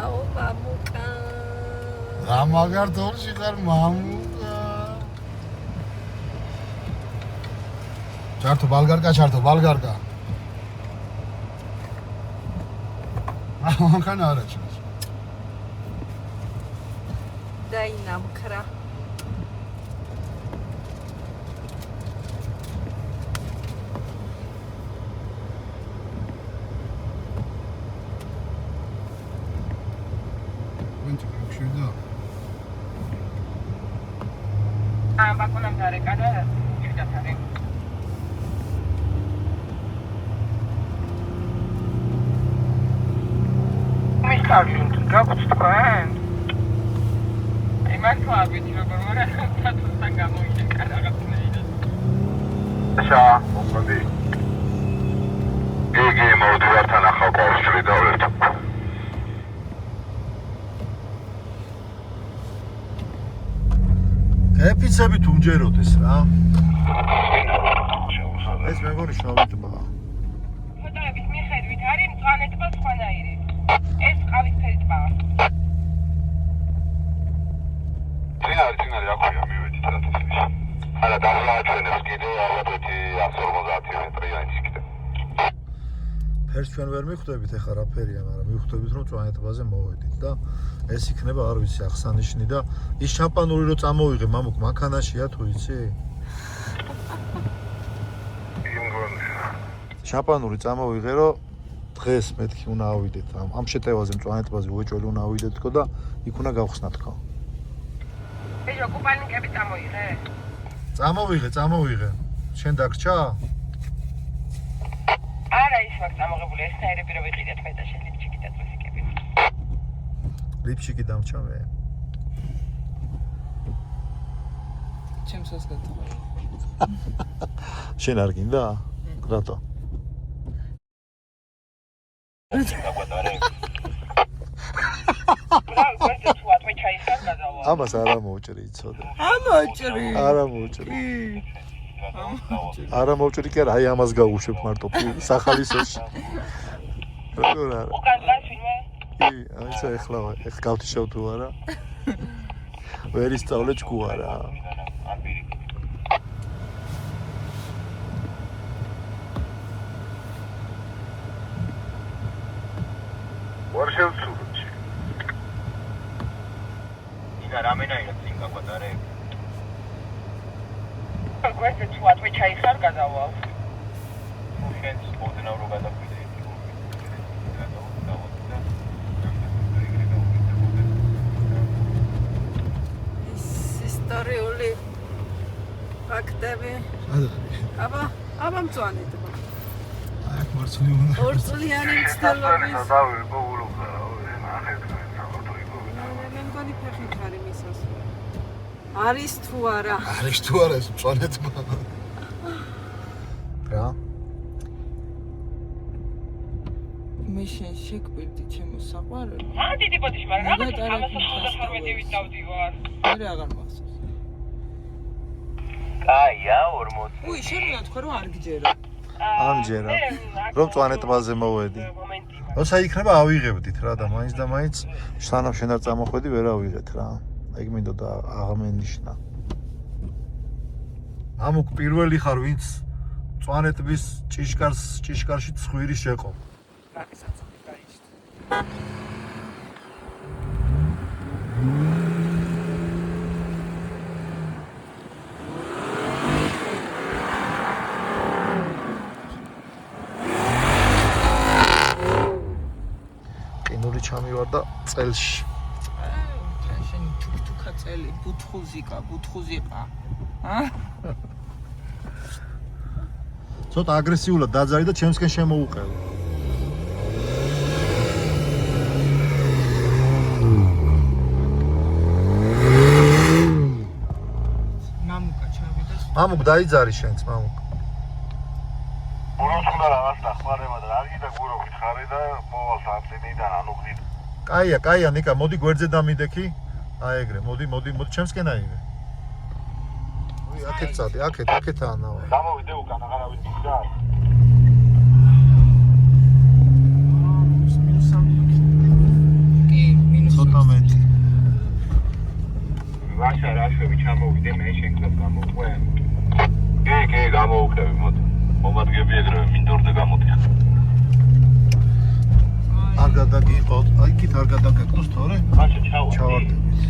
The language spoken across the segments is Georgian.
აო მამუკა რა მაგარ თორში ხარ მამუკა ჩართო ბალგარკა მანქანა არა ჩანს დაინამქრა ბაკონამ დარეკა და ჩიტათარი მისკარჯუნთ გაგვწყვენ იმართლა ვიცი როგორ ვარ სათუსთან გამოიშეკა რაღაცნაირად შა მოკლდი იგი მოვდივართან ახალ ყოველშვილი დავერთ ეპიცები თუ მჯეროდეს რა ეს მეგონის შავიტბაა ფოტოების მიხედვით არის მწვანეთბა სხვანაირი ეს ყავისფერი ტბაა წინარი რა ქვია მივედით რატოსის არა დაღლაჩვენებს კიდე ალბათი 150 მეტრიანი იქნება ფერს ჩვენ ვერ მიხვდებით ეხლა რა ფერია მაგრამ მიხვდებით რომ მწვანეთბაზე მოვედით და ეს იქნება არ ვიცი აღსანიშნი და ის შამპანური რო წამოვიღე მამუკ მანქანაშია თუ იცი? შამპანური წამოვიღე რომ დღეს მეთქი უნდა ავიდეთ ამ შეტევაზე მწვანეთბაზე უეჭველი უნდა ავიდეთ თქო და იქ უნდა გავხსნა თქო. ეჟო კუპალინკები წამოიღე? წამოვიღე. შენ დაგრჩა? არა ის ვარ წამოღებული ესნაირები რო ვიყიდეთ მე და შენ ლიფჩიკი და ტრიფიკები. ლიფჩიკი დამჭა მე. ჩემსაც გატყვა. შენ არ გინდა? რატო? ამას არა მოუჭრი იცოდე. არა მოუჭრი. არა მოუჭრი კი არა აი ამას გავუშვებ მარტო სახალისოში. როგორ არა? აი ეხლა გავთიშავ თუ არა? ვერ ისწავლე ჭკუ არა? ვარშავსურჩი. იდა რამენაირად წინ გაგვატარე? გვერდზე თუ ატვე ჩაიხარ გადავალ. შენ ოდნავ რო გადაგვიდე იქ. ისტორიული ფაქტები. აბა მწვანეთბა. აქ მარცხნივ უნდა. ორწლიანი მცდელობის. მე მგონი ფეხით არის მისას. არის თუ არა? არის თუ არა ეს მწვანეთბა. რა? მე შენ შეგვირდი ჩემო საყვარელი. რა დიდი ბოდიში მაგრამ რა 318-ით დავდივარ. მე აღარ მახსოვს. კაია 40. უი შენ რა თქვა რომ არ გჯერა. ამჯერა რომ მწვანეთბაზე მოვედი. როცა იქნება ავიღებდით რა და მაინც სანამ შენ არ წამოხვედი ვერ ავიღეთ რა. ეგ მინდოდა აღმენიშნა. ამუკ პირველი ხარ ვინც მწვანეთბის ჭიშკარში ცხვირი შეყო. ყინული ჩამივარ და წელში. შენ თუქთუქა წელი ბუთხუზიყა. ცოტა აგრესიულად დაძარი და ჩემსკენ შემოუყევი. მამუკა ჩავიდა. მამუკ დაიძარი შენც მამუკ. მუროცხდა რაღაც დახმარება და არ გიდა გურო გითხარი და მოვალ საწინიდან ანუ ხდით. კაია ნიკა მოდი გვერდზე დამიდექი. აი ეგრე მოდი ჩემსკენ აიღე. უი აქეთ წადი აქეთაა ნავა. გამოვიდე უკან აღარავინ გიგდა. კი. ცოტა მეტი. ვაშა რაშვები ჩამოვიდე მე შენ გზას გამოვყვე. კი, გამოვუხდები მოდი. მომადგები ეგრევე მინდორზე გამოდიხარ. არ გადაგიყოთ, აი იქით არ გადაგეკნოს თორე? ვაშა ჩავარდებით.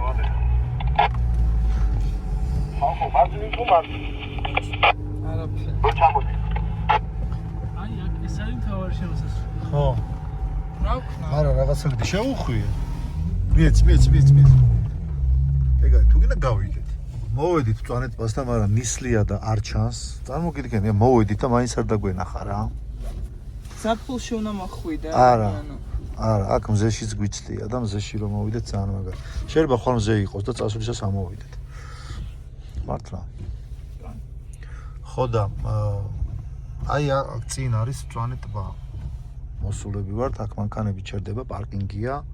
მოდი. ხო, მაგარი ხომარ. არაფერი. რო ჩამოდი. აი აქ ეს არის თავარი შემოსასვლელი. ხო. რა ვქნა? არა რაღაცები შეუხვია. მიეც. ეგაი, თუ გინდა გავიდეთ. მოვედით წვანეთბასთან, მაგრამ ნისლია და არ ჩანს. წარმოგიდგენია, მოვედით და მაინც არ დაგვენახა რა. ზაფხულში უნდა მოხვიდე. არა, აქ მზეშიც გვიცდია და მზეში რომ მოვიდეთ ძალიან მაგარი. შეიძლება ხოლმე მზე იყოს და წასვლისას ამოვიდეთ. მართლა. ხო და აი აქ წინ არის მწვანე ტბა. მოსულები ვართ, აქ მანქანები ჩერდება, პარკინგია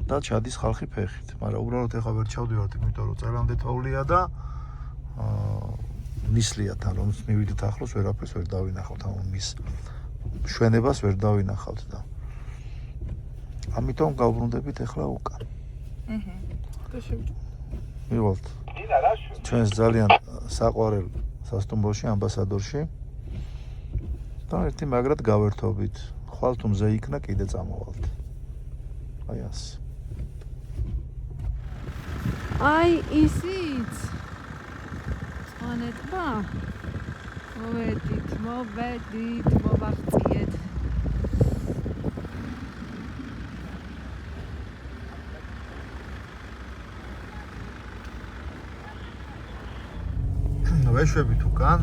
და ჩადის ხალხი ფეხით. მაგრამ უბრალოდ ეხა ვერ ჩავდივართ, იმიტომ რომ წერამდე თოვლია და ნისლიათან რომ მივიდეთ ახლოს, ვერაფერს ვერ დავინახავთ ამ მის შვენებას ვერ დავინახავთ და ამიტომ გავბრუნდებით ეხლა უკან. და შევჭ. მივალთ. ჩვენს ძალიან საყვარელ სასტუმროში, ამბასადორში და ერთი მაგრად გავერთობით. ხვალ თუ მზე იქნა, კიდე წამოვალთ. აი ასე. აი ისიც. წვანეთბა. მოვედით, მოვახციეთ. ვეშვებით უკან.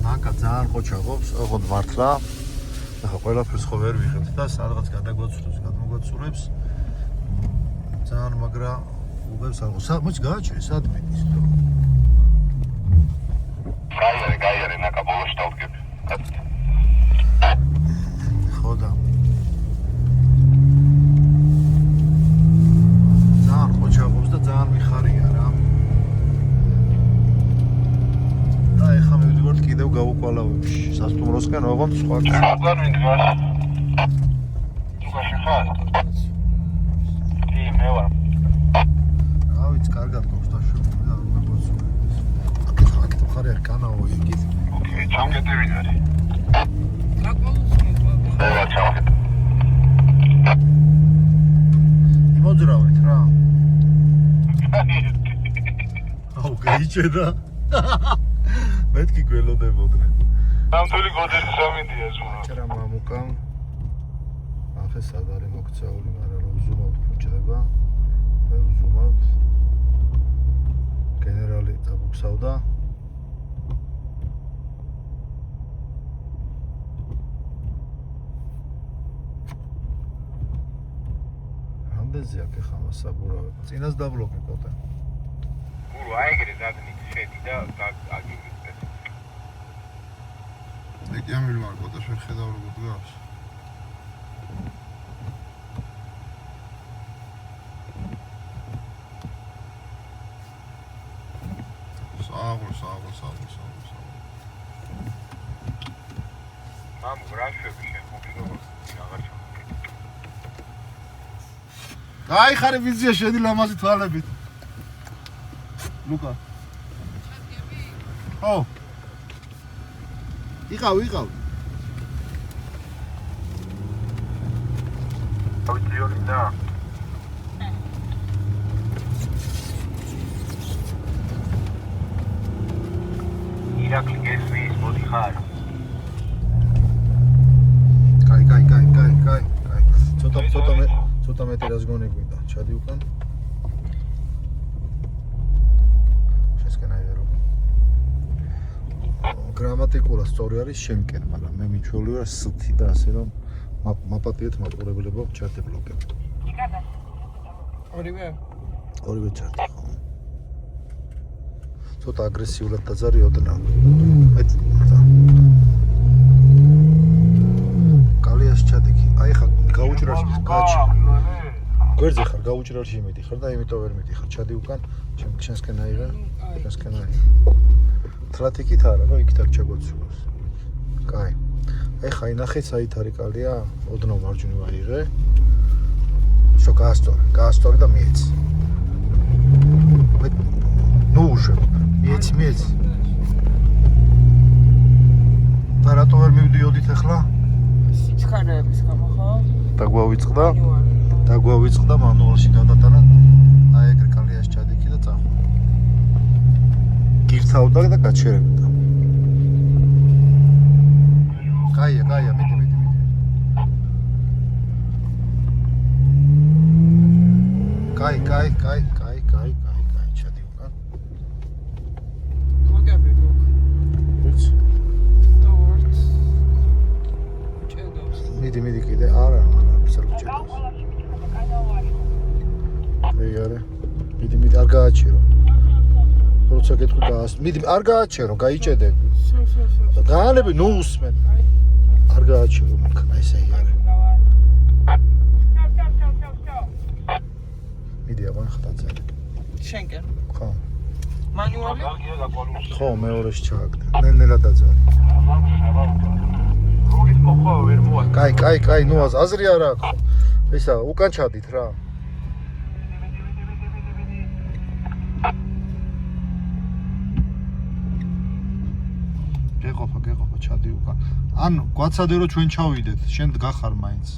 მანქა ძალიან ხოჩაღობს, ოღონდ მართლა. ახლა ყველაფერს ხო ვერ ვიღებთ და სადღაც გადმოგვაცურებს. ძალიან მაგრა უღებს არ ხო. მოიც გააჩერე, სად მიდის? გაიარე, ნაკა ბოლოში დავდგები. ხო და ძალიან ხოჩაღობს და ძალიან მიხარია რა. და ეხლა მივდივართ კიდევ გავუკვალავებში. სასტუმროსკენ ოღონდ სხვა აღარ მიდგას. უკაში ხარ? კი, მე ვარ. რა ვიცი, კარგად გვაქვს დაშვებული და არ მეგოძულებს. აქეთ მხარე არ კანაო იქით. ოკეი, ჩამგედები არის. აკოლუსკი ყავა. ყველა ჩავხეთ. იმოძრავეთ რა. აუ, გაიჭედა. მეთქი გველოდებოდნენ. სამთვილი გოდერის სამიდია ზურა. ჭერა მამუკამ. ახლა სად არის მოქცეული, მაგრამ რომ უზუმავთ ფუჭდება. ვერ უზუმავთ. გენერალი წაბუქსავდა. რამდენზე აქ ეხა მასაბურავება? წინას დაბლოკი კოტე. გურო აიგრე დაგნით შედი და აგიგეთ. ეგ ამილი მარკო და შენ ხედავ როგორ დგას. საღო. მამ გრაშები შენ მოგიგო აღარ ჩა. გაიხარე ვიზია შედი ლამაზი თვალებით. ლუკა. ხო. იყავ. ავიიონი და ირაკლი გესმის მოდი ხარ. კაი. ცოტა მეტი რას გონი გვინდა. ჩადი უკან. შესკენაი ვერო. გრამატიკულად სწორი არის შენკენ, მაგრამ მე მიჩვეული ვარ სთი და ასე რომ მაპატიეთ მაყურებლებო ჩარტი ბლოკები. ორივე ჩარტი ხო. ცოტა აგრესიულად დაძარიოდნა. კალიას ჩადიქი. აი ხა გაუჭრაში გაჩი. გვერდზე ხარ, გაუჭრაში იმედიხარ და იმიტომ ვერ მიდიხარ. ჩადი უკან, შენსკენ აიღე, შენსკენ აიღე. თრათიკით არა, რომ იქით არ ჩაგვაცულოს. კაი. ეხა ინახეთ საით არის კალია, ოდნავ მარჯვნივ აიღე. Всё, გაასწორე და მიეცი. ნუ უშევ. მიეცი. და რატო ვერ მივდიოდით ახლა? სიჩქარეების გამო ხო? დაგვავიწყდა მანუალში გადატანა. აი ეგრე კალიას ჩადიქი და წახვ. გირთავდა და გაჩერებდა. კაია, მიდი. კაი, ჩადი უკან. გოგები გოგ. ვიცი. დავარც. ჭედავს. მიდი კიდე. არა, სარგჭედავს. მეარე. მიდი, არ გააჩერო. როცა გეტყვი გას. მიდი, არ გააჩერო, გაიჭედები. გაანები, ნუ უსმენ. არ გააჩერო, მანქანა ესე იარე. მიდი, აღარ ხდაძე. შენკენ. ხო. მანუალი? ხო, მეორეში ჩააგდე. ნელ-ნელა დაძარი. რულის მოხვა ვერ მოა. კაი, ნუ აზრი არა აქვს. ისა, უკან ჩადით რა. გეყოფა, ჩადი უკან. ან გვაცადე რომ ჩვენ ჩავიდეთ, შენ გახარ მაინც.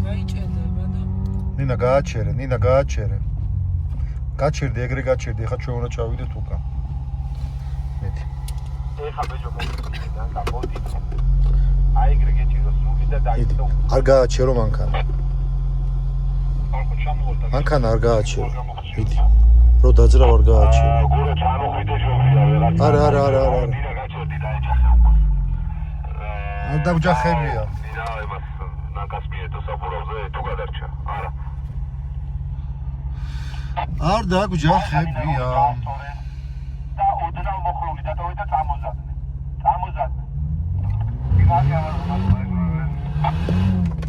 გაიჭედება და ნინა გააჩერე. გაჩერდი, ეგრე გაჩერდი, ეხა ჩვენ უნდა ჩავიდეთ უკან. მეტი. ეხა ბეჯო მომიწიდან გამოდი. აი ეგრე გეჭირო სული და დაიწყო. არ გააჩერო მანქანა. ახლა ჩამოვარდა. მანქანა არ გააჩერო. მიდი. რო დაძრავ არ გააჩერო. გურა ჩამოვიდე შევიდა ვერა. არა. დინა გაჩერდი და ეჭახა. არ დავჯახებია. დინა ემას ნაკას მიეთო საბურავზე თუ გადარჩა. არა. არ დაგვჯახებია. და ოდნავ მოხრული და თორე და წამოზადე. იმაში არ ვარ.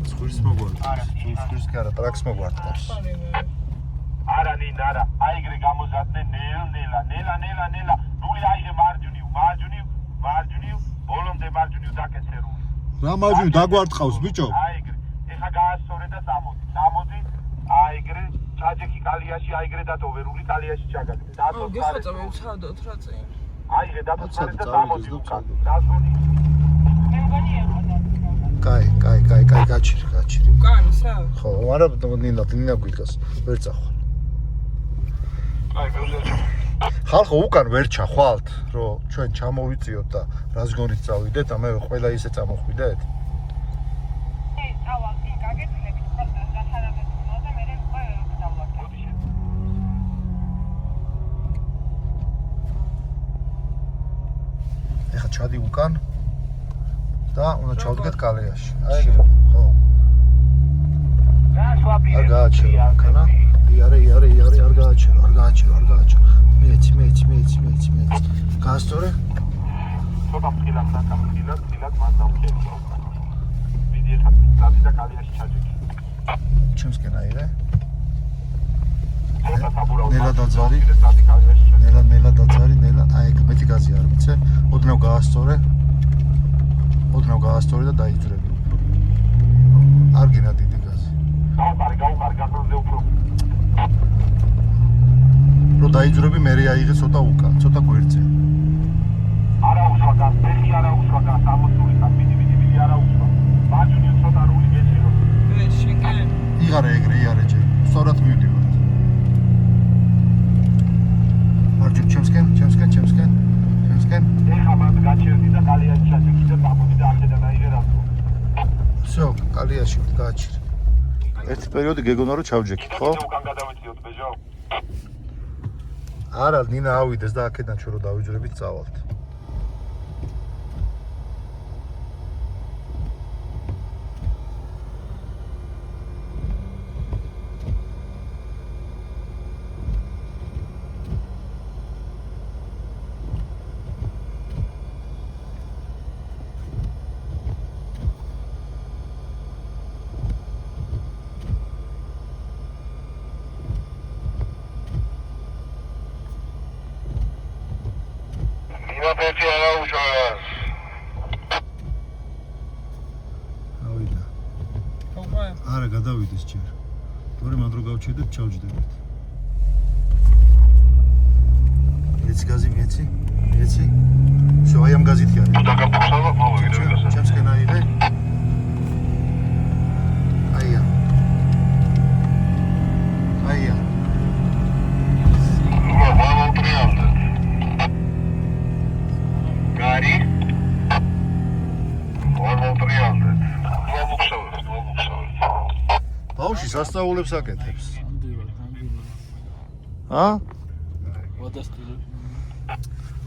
ზღვის მოგვარდავს. ზღვის კი არა, ტრაქს მოგვარდავს. არა ნინა, არა. აი ეგრე გამოზადნე ნელა. რული აიღე მარჯვნივ. ბოლომდე მარჯვნივ დაკეცე რული. რა მარჯვნივ დაგვარტყავს ბიჭო? აი ეგრე. ეხა გაასწორე და წამოდი. აი ეგრე ჩაჯექი კალიაში, აი ეგრე დატოვე რული კალიაში ჩაგაგდე. გიხოწა მივცადოთ რა წინ. აიღე დაწარე და წამოდი უკან. დაზრუნი. კაი, გაჩერე. უკან ისა? ხო, არა ნინა გვიგას ვერ წახვალ. აი გეუზეჭო. ხალხო უკან ვერ ჩახვალთ, რომ ჩვენ ჩამოვიწიოთ და რას გონით წავიდეთ, ამე ყველა ისე წამოხვიდეთ. ეხა ჩადი უკან და უნდა ჩავდგეთ კალიაში. აი ეგრე, ხო. არ გააჩერო მანქანა. იარე, არ გააჩერო. მეცი. გაასწორე? ცოტა ფხილად მას დავქეთო. მიდი ეხა წადი და კალიაში ჩაჯექი. ჩემსკენ აიღე. ცოტა საბურავი. ნელა დაძარი. წადი კალიაში ჩაჯექი. ნელა დაძარი, აი ეგ მეტი გაზი არ ვიცე. ოდნავ გაასწორე და დაიძვრები. არ გინა დიდი გაზი. გაუყარე გასულზე უფრო. რო დაიძვრები მე აიღე ცოტა უკან, ცოტა გვერდზე. არა უშვა გას, ფეხი არა უშვა გას, ამოსული გას, მიდი არა უშვა. მარჯვნივ ცოტა რული გეჭირო. შენკენ. იღარე ეგრე ჯერ. სწორად მივდივართ. მარჯვნივ ჩემსკენ. ეხა მას გაჩერდი და კალიაში ჩაჯექი და წამოდი და ახედან აიღე რასო. всё, კალიაში გააჩერე. ერთი პერიოდი გეგონა რომ ჩავჯექით, ხო? უკან გადავეციოთ ბეჯო. არა, ნინა ავიდეს და აქედან ჩვენ რო დავიძვრებით წავალთ. არაფერი არა უშავს. ავიდა. უკვე არა, გადავიდეს ჯერ. თორე მანდ რო გავჩერდეთ, ჩავჯდებათ. ეცი გაზი მიეცი? მიეცი? всё, აი ამ გაზითი არის. თუ დაგაფუქსავა, მოვიგე ვიდეოს. ჩემს კენა იღე. აია. აია. გარი. ბავშვი სასწაულებს აკეთებს. ამდივარ. ა? ვადასტური.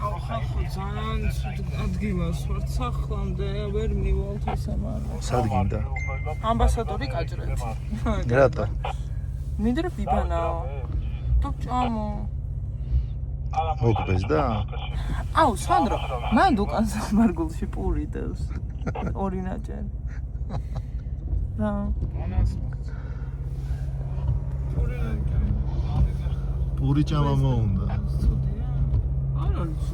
აუ ხალხო ძალიან ცუდ ადგილას ვარ სახლამდე ვერ მივალთ ისე მაგრამ სად გინდა? ამბასადორი კაჭრეთი რატო? მინდა რომ ვიბანაო თუ ჭამო მოგბეს და? აუ სანდრო მან უკან სამარგულში პური დევს ორი ნაჭერი რა პური ჭამა მოუნდა. არ არის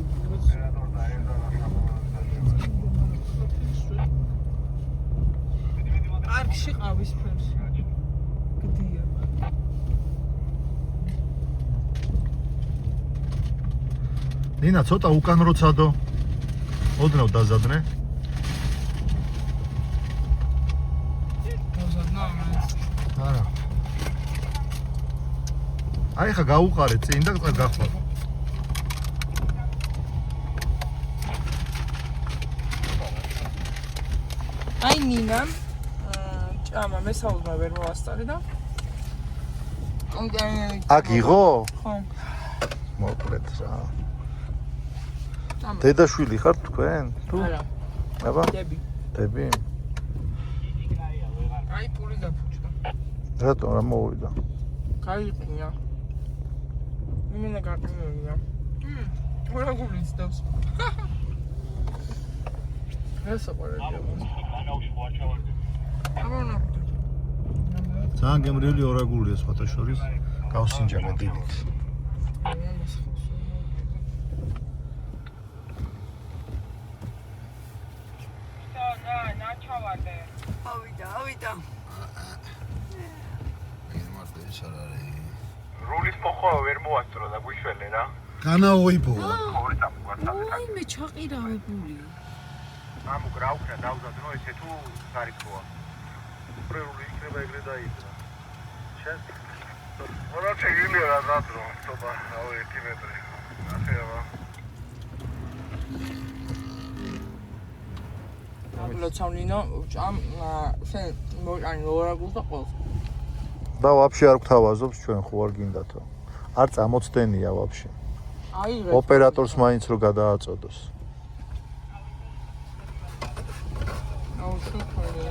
არქში ყავის ფერში გდია ნინა ცოტა უკან როცადო. ოდნავ დაზადნე. დავზადნა ამას არა. აი ხა გაუყარე წინ და გახვალ. აი ნინა ჭამა მესაუბრა ვერ მოასწარი და კონკრეტულად აქ იღო? ხო მოკლედ რა. ჭამა დედაშვილი ხარ თქვენ? თუ? არა აბა? დები დები? აი პური დაფუჭდა რატო რა მოვიდა? გაიყია იმენა გაყინია რა გულიც დავს ესა პარადია აბა ძალიან გემრიელი ორაგულია სხვათა შორის. გავსინჯამე დილით. ავიდა. გემარტე ის არ არის. რულის ფოხო ვერ მოასწრო და გუშველე რა. განაოიბო. ორი წამოგვარცადე. აი მე ჩაყირავებული. მამუკ რა უქნა დავზადნო ესე თუ სარიქოა. პრეული იქნება ეგრე დაიძრა. შენ ორა შეგიძლია რა დადრო, თობა, აუ 1 მეტრი. ახლა ლოცავნინო ჭამ შენ მოყანი ორაგულს და ყოლს და ვაფშე არ გვთავაზობს ჩვენ ხო არ გინდათო. არ წამოცდენია ვაფშე. აი ოპერატორს მაინც რო გადააწოდოს. აუ შეხოლა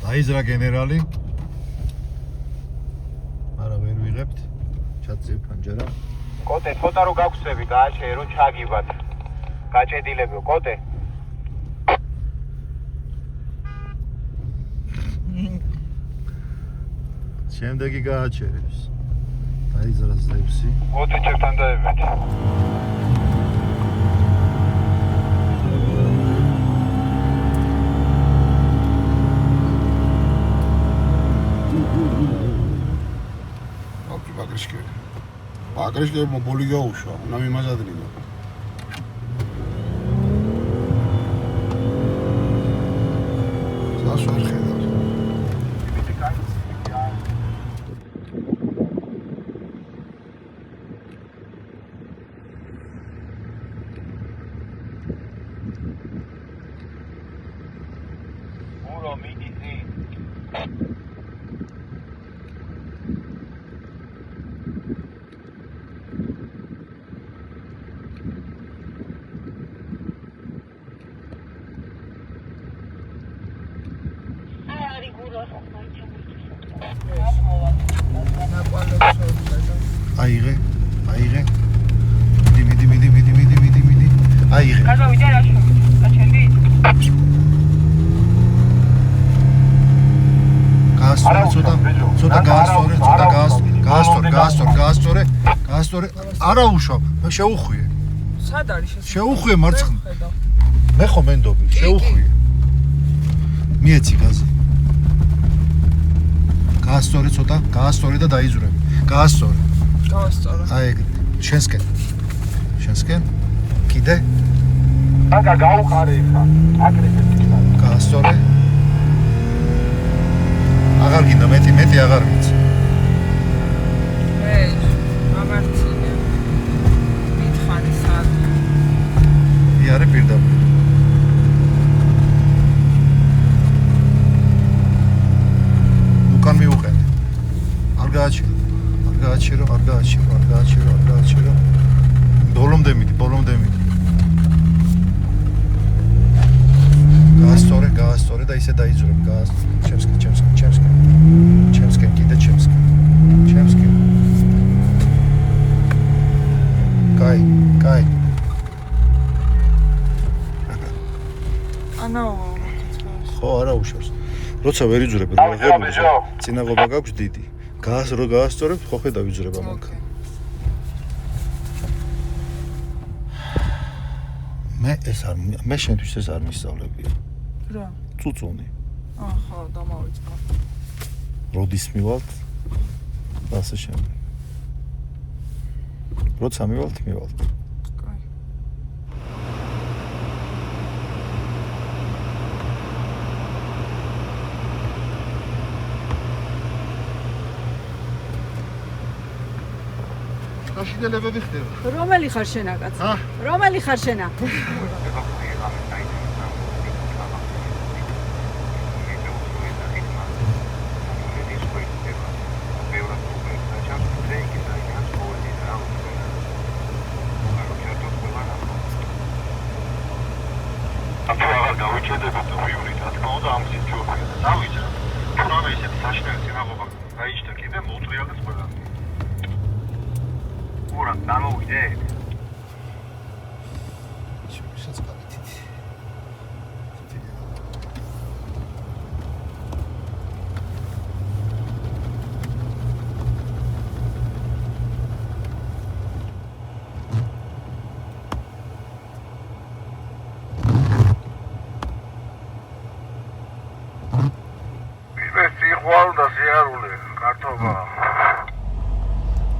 დაიზრა გენერალი. არა ვერ ვიღებთ. ჩაწევ პანჯარა. კოტე ცოტა რო გაგხვსები გააშე რომ ჩაგიბათ. გაჭედილებო კოტე. შემდეგი გააჩერებს. დაიზრა ზევსი. მოდი ჩემთან დაებეთ. Pagrișcă moboligă ușa, n-am imaginat nimic. Să așa ar Uro midi zi. აიღე, აიღე. მიდი. აიღე. გადავიდე რაშო გაჩენდი გაასწორე ცოტა გაასწორე. არა უშავ, შეუხვიე. სად არის ეს? შეუხვიე მარცხნ. ხედავ. მე ხო მენდობი, შეუხვიე. მიეცი გაზი. გაასწორე ცოტა, გაასწორე და დაიძვრები. გაასწორე. გავასწორე. აი ეგ, შენსკენ. შენსკენ. კიდე აკა გაუყარე ხა. აკრეფე იქნება. გაასწორე. აღარ გინდა მეტი აღარ ვიცი. ამარცინე. მითხარი სად? იარე პირდაპირ. უკან მიუყენე. არ გააჩირო. ბოლომდე მიდი. გაასწორე და ისე დაიძვრები. ჩემსკენ კიდე ჩემსკენ. კაი. ანაო. ხო, არა უშავს. როცა ვერ იძვრები, რა ღებულობ, წინაღობა გაქვს დიდი. გაასწორებ, ხო ხედავ იძვრება მანქანა. მე შენთვის ეს არ მისწავლებია. რა? წუწუნი. ხო, დამავიწყო. როდის მივალთ? და ასე შემდეგ. როცა მივალთ. კაი. გაშინელებები ხდება. რომელი ხარ შენა კაცო? ჰა? რომელი ხარ შენა?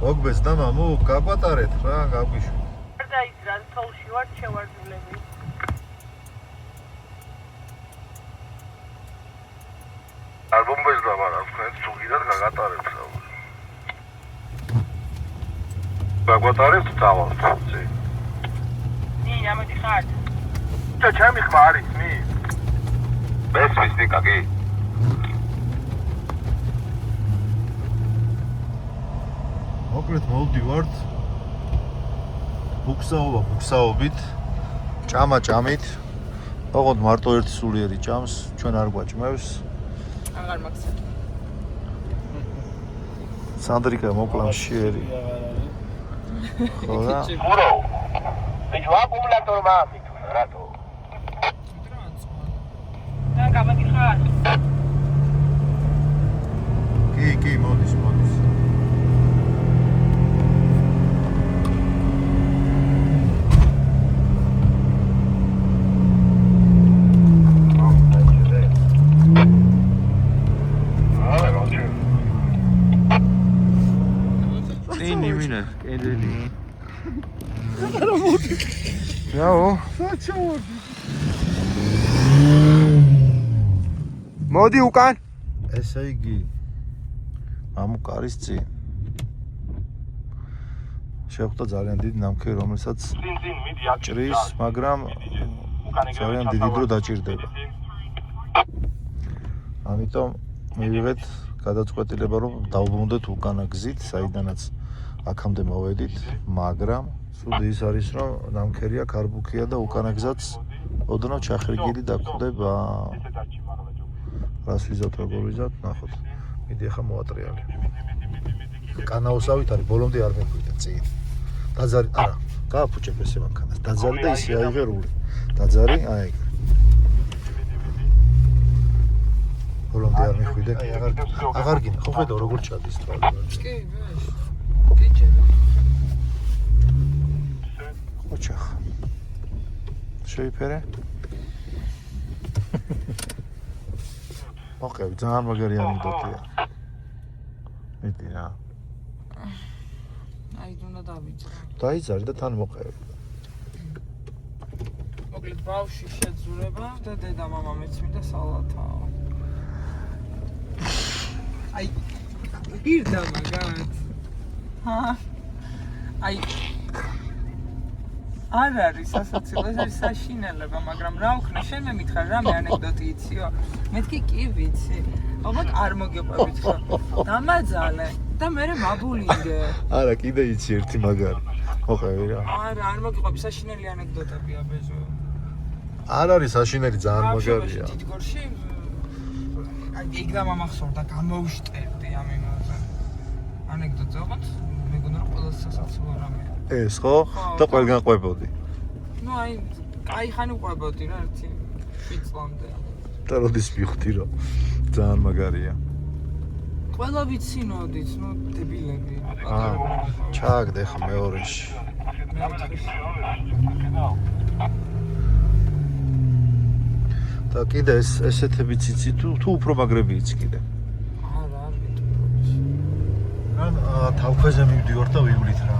მოგბეს და მამუ, გაგვატარეთ რა, გაგვიშვი. დაიძრან თოლში ვარ შევარდულები. ალბომებს და მაგრამ თქვენ სუგიდან გაგატარებთ რა. გაგვატარებთ თავად. ამოდი ხარ. ჩემი ხმა არის, მესმის ნიკა კი? მოკლედ მოვდივართ ბუქსაობით, ჭამით. ოღონდ მარტო ერთი სულიერი ჭამს, ჩვენ არ გვაჭმევს. აღარ მაქვს საქმე. სანდრიკა მოკლამშიერი. ხო რა? ურო. ბიჭო, აკუმულატორმა ამით, რატო? გამოდი ხარ. კი, მოდის. Ciao. მოდი უკან. ესე იგი მამუკა არის წინ. შეხვდა ძალიან დიდი ნამქერი, რომელსაც ჭრის, მაგრამ ძალიან დიდი დრო დაჭირდება. ამიტომ მივიღეთ გადაწყვეტილება, რომ დავბრუნდეთ უკანა გზით, საიდანაც აქამდე მოვედით, მაგრამ სულ ის არის, რომ ნამქერია, კარბუქია და უკანა გზაც ოდნავ ჩახერგილი დაგვხდება. რას ვიზავთ, როგორ ვიზავთ, ნახოთ. მიდი ახლა მოვატრიალე. კანაოსავით არის, ბოლომდე არ მეხვიდა წინ. დაძარი, არა, გააფუჭებ ესე მანქანას. დაძარი და ისე აიღერული. დაძარი, აი ეგ. ბოლომდე არ მეხვიდა, აი აღარ გინდა. ხო ხედავ როგორ ჩადის თვალი. კი, ბაჟ. გიჭერე. ხო ოჩახ. შეიფერე? მოყევი, ძალიან მაგარი ანეკდოტია. მეტი რა. აი უნდა დავიწყო. დაიძარი და თან მოყევი. მოკლედ ბავში შეძურება და დედა მამა მეცმინდა სალათაო. აი პირდა მაგათ. აი არ არის სასაცილო, ეს არის საშინელება, მაგრამ რა ვქნა, შენ მე მითხარ რამე ანეკდოტი იციო? მეთქი კი ვიცი. ალბათ არ მოგიყვებით ხო? დამაძალე და მე მაბულინგე. არა, კიდე იცი ერთი მაგარი. მოყევი რა. არა, არ მოგიყვები საშინელი ანეკდოტებია ბეζო. არ არის საშინელი, ძალიან მაგარია. დიდგორში აი იქ დამამახსოვრდა, გამოვშტერდი ამ იმაზე. ანეკდოტზე ალბათ მეგონა რომ ყველა სასაცილო რამეა. ეს ხო? და ყველგან ყვებოდი. ნუ აი ხანი ყვებოდი რა ერთი 7 წლამდე. და როდის მივხვდი რომ ძალიან მაგარია. ყველა ვიცინოდით, ნუ დებილები. ჩააგდე ხა მეორეში. და კიდე ესეთები ციცი თუ უფრო მაგრები იცი კიდე. არა, არ ვიტყოდი. რა თავქვეზე მივდივარ და ვივლით რა.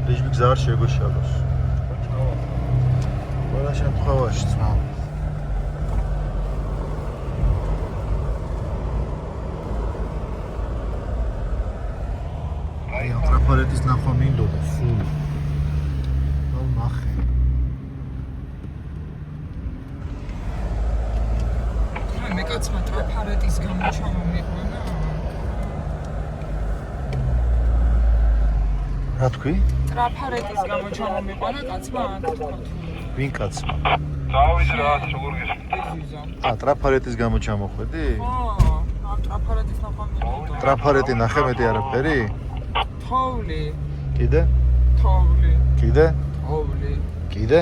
რეჟიმი გზა არ შეგოშალოს. ყველა შემთხვევაში ძმა. აი ტრაფარეთის ნახვა მინდოდა სულ. ნუ ნახე. მე კაცმა ტრაფარეთის გამო ჩამომიყვანა. რა თქვი? ტრაფარეთის გამო ჩამომიყვანა კაცმა თქვა. ვინ კაცმა? დავით რა როგორ გესმის? ეზიზა. ტრაფარეთის გამო ჩამოხვედი? ხო, ამ ტრაფარეთის ნახვა მინდოდა. ტრაფარეთი ნახე მეტი არაფერი? თოვლი, კიდე? თოვლი, კიდე? თოვლი. კიდე?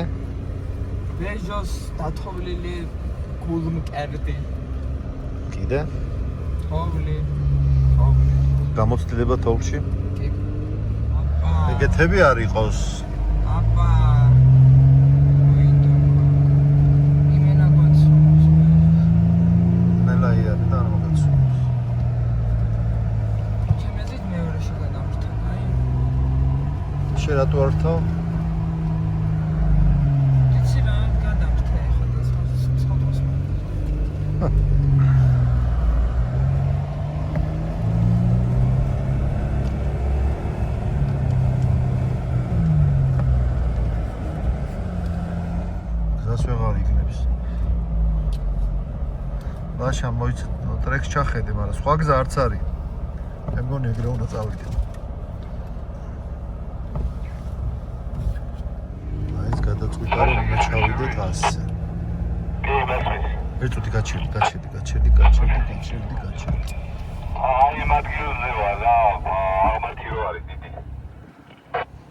ბეჟოს დათოვლილი გულმკერდი. კიდე? თოვლი, თოვლი. გამოცდილება თოვლში? კი. აბა. ეგეთები არ იყოს. აბა. იმენა გაწვევს. ნელაია და არ მოგაწვევს. ჩემეზით მეორეში გადავრთა, აი. შენ რატო არ თავ? იცი რა, გადავრთა ახლა და სხვადასხვა. გზას ვეღარ იგნებს. ლაშა მოიცა ტრეკს ჩახედე, მაგრამ სხვა გზა არც არის. მე მგონი ეგრე უნდა წავიდე. აი ეს გადაწყვიტა რომ უნდა ჩავიდეთ ასე. კი, მესმის. ერთ წუთი გაჩერდი. აი მაგიულზე ვარ რა, აღმართი რო არის დიდი.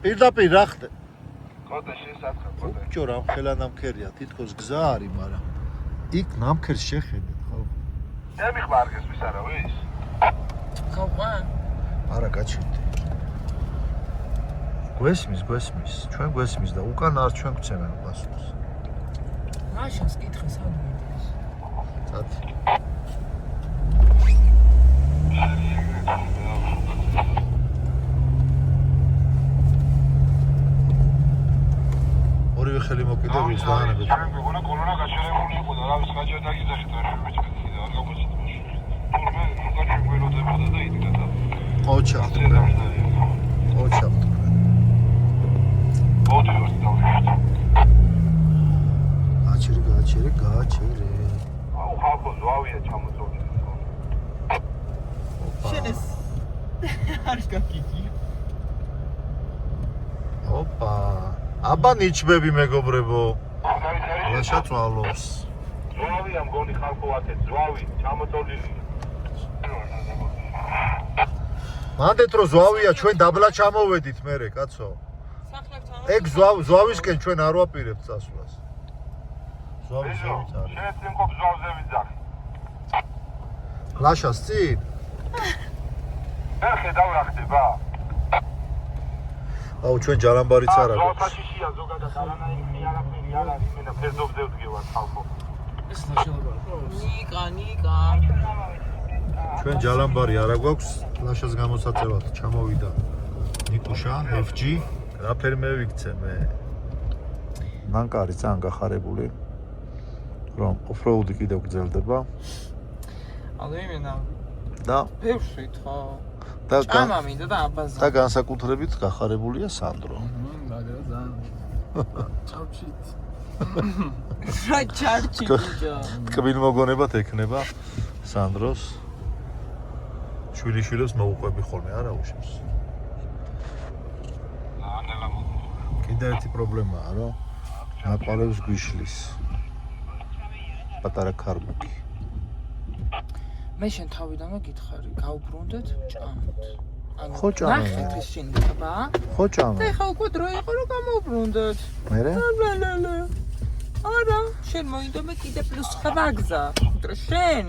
პირდაპირ რა ხდე? კოდე შესაძლოა კოდე. ბიჭო რა ხელა ნამქერია, თითქოს გზა არის, მაგრამ იქ ნამქერს შეხედეთ, ხო? მე მიხმარგეს ვის არა ვის? გავყან. არა გაჩერდი. გვესმის, ჩვენ გვესმის და უკან არ ჩვენ გვცემენ პასუხს. რაშას კითხე სად მიდის? წათი. ორივე ხელი მოკიდებულს დაანებეთ. ჩვენ მეგონა კოლონა გაჩერებული იყო და რა ვის გაჩერდა გიზახით რა შემეჭი და არ გამოჩიტოს. თურმე უკან შეგველოდებოდა და იდგა და. ოჩახტ. გაჩერე. აუ ხალხო ზვავია ჩამოწოლილი. შენ ეს არ გაგიგი. ოპა. აბა ნიჩბები მეგობრებო. ლაშა წვალობს. ზვავია მგონი ხალხო აქეთ ზვავი ჩამოწოლილი. მანდეთ რომ ზვავია ჩვენ დაბლა ჩამოვედით მერე კაცო. სახლებთან ეგ ზვავისკენ ჩვენ არ ვაპირებთ წასვლას. ზვავის ზევით არის. შენ წინკობ ზვავზე ვიძახი. ლაშას წინ? ვერ ხედავ რა ხდება? აუ ჩვენ ჯალამბარიც არ აქვს. ზოთაშიშია ზოგადად არანაირი არაფერი არ არის მე და ფერდობზე ვდგევარ ხალხო ეს ლაშელობა ხო? ნიკა. ჩვენ ჯალამბარი არ აქვს, ლაშას გამოსაწევად ჩამოვიდა ნიკუშა, FG, რაფერ მე ვიქცე მე. ნანკარი ძალიან გახარებული, რომ ოფროუდი კიდევ გრძელდება ალვიმენა. და ფევსვით ხო? და ჭამა მინდა და აბაზა. და განსაკუთრებით გახარებულია სანდრო. მაგრამ ძალიან ჩავჩით. რა ჩარჩი ბიჭო. თკბილ მოგონებად ექნება სანდროს. შვილიშვილებს მოუყვები ხოლმე, არა უშავს. კიდევ ერთი პრობლემაა, რომ ნაყვალებს გვიშლის. პატარა ქარბუქი. მე შენ თავიდანვე გითხარი, გავბრუნდეთ ჭამოთ. ხო ჭამე. ნახეთ ეს შენი ხება? ხო ჭამე. და ეხა უკვე დრო იყო რომ გამოვბრუნდეთ. მერე? ლალალა. არა, შენ მოინდა მე კიდე პლუს ხება გზა. იმიტომ შენ